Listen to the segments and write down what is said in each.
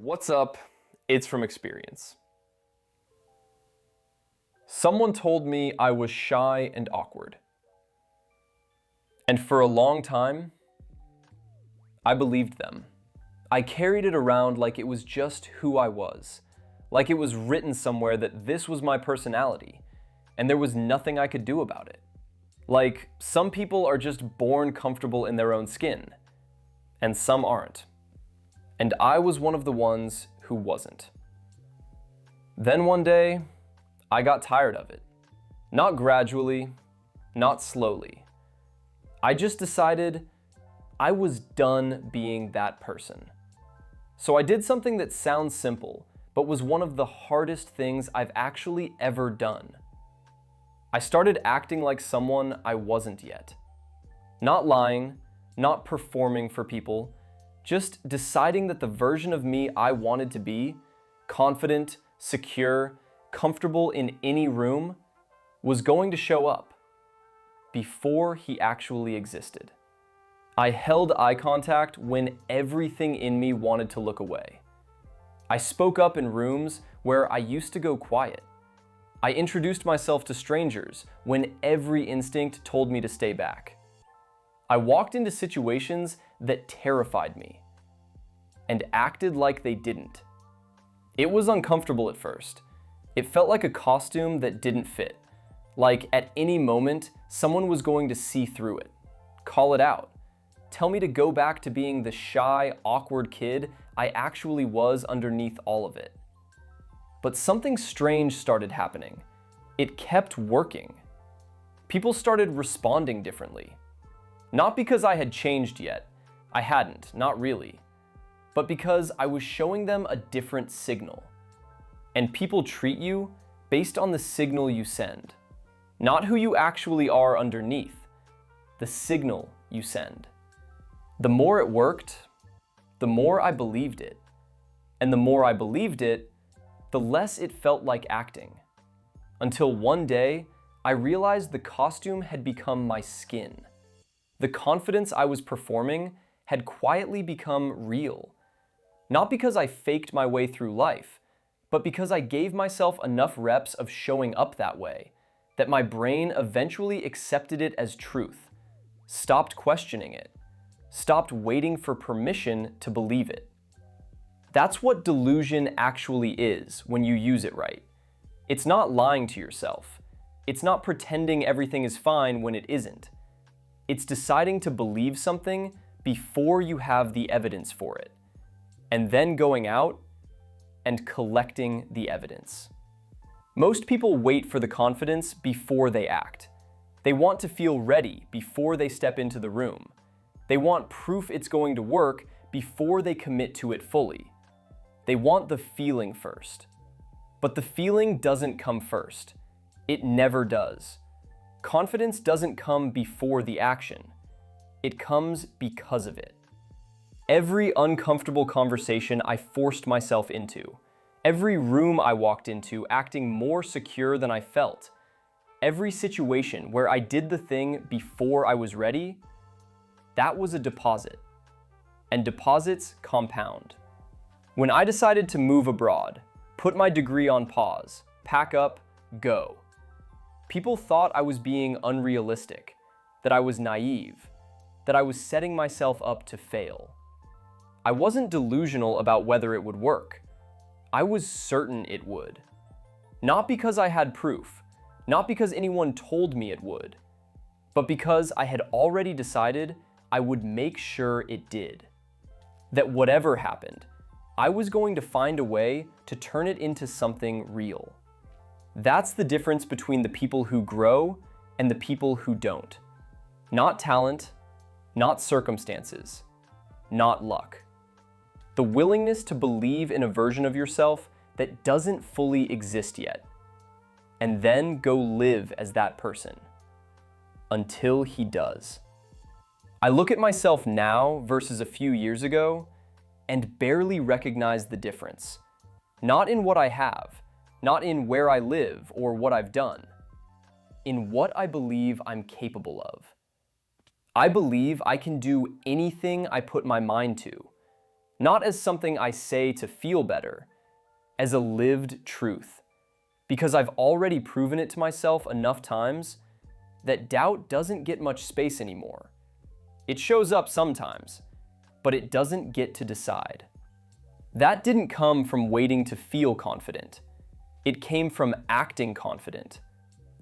What's up? It's from experience. Someone told me I was shy and awkward. And for a long time, I believed them. I carried it around like it was just who I was, like it was written somewhere that this was my personality, and there was nothing I could do about it. Like, some people are just born comfortable in their own skin, and some aren't. And I was one of the ones who wasn't. Then one day, I got tired of it. Not gradually, not slowly. I just decided I was done being that person. So I did something that sounds simple, but was one of the hardest things I've actually ever done. I started acting like someone I wasn't yet. Not lying, not performing for people, just deciding that the version of me I wanted to be, confident, secure, comfortable in any room, was going to show up before he actually existed. I held eye contact when everything in me wanted to look away. I spoke up in rooms where I used to go quiet. I introduced myself to strangers when every instinct told me to stay back. I walked into situations that terrified me and acted like they didn't. It was uncomfortable at first. It felt like a costume that didn't fit. Like at any moment, someone was going to see through it, call it out, tell me to go back to being the shy, awkward kid I actually was underneath all of it. But something strange started happening. It kept working. People started responding differently. Not because I had changed yet. I hadn't, not really. But because I was showing them a different signal. And people treat you based on the signal you send. Not who you actually are underneath, the signal you send. The more it worked, the more I believed it. And the more I believed it, the less it felt like acting. Until one day, I realized the costume had become my skin. The confidence I was performing had quietly become real. Not because I faked my way through life, but because I gave myself enough reps of showing up that way, that my brain eventually accepted it as truth, stopped questioning it, stopped waiting for permission to believe it. That's what delusion actually is when you use it right. It's not lying to yourself. It's not pretending everything is fine when it isn't. It's deciding to believe something before you have the evidence for it, and then going out and collecting the evidence. Most people wait for the confidence before they act. They want to feel ready before they step into the room. They want proof it's going to work before they commit to it fully. They want the feeling first. But the feeling doesn't come first. It never does. Confidence doesn't come before the action. It comes because of it. Every uncomfortable conversation I forced myself into, every room I walked into acting more secure than I felt, every situation where I did the thing before I was ready, that was a deposit. And deposits compound. When I decided to move abroad, put my degree on pause, pack up, go, people thought I was being unrealistic, that I was naive, that I was setting myself up to fail. I wasn't delusional about whether it would work. I was certain it would. Not because I had proof, not because anyone told me it would, but because I had already decided I would make sure it did. That whatever happened, I was going to find a way to turn it into something real. That's the difference between the people who grow and the people who don't. Not talent, not circumstances, not luck. The willingness to believe in a version of yourself that doesn't fully exist yet, and then go live as that person until he does. I look at myself now versus a few years ago and barely recognize the difference. Not in what I have, not in where I live or what I've done, in what I believe I'm capable of. I believe I can do anything I put my mind to. Not as something I say to feel better, as a lived truth. Because I've already proven it to myself enough times that doubt doesn't get much space anymore. It shows up sometimes, but it doesn't get to decide. That didn't come from waiting to feel confident. It came from acting confident,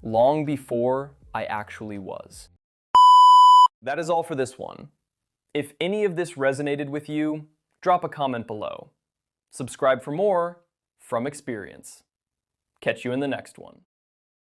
long before I actually was. That is all for this one. If any of this resonated with you, drop a comment below. Subscribe for more from Experience. Catch you in the next one.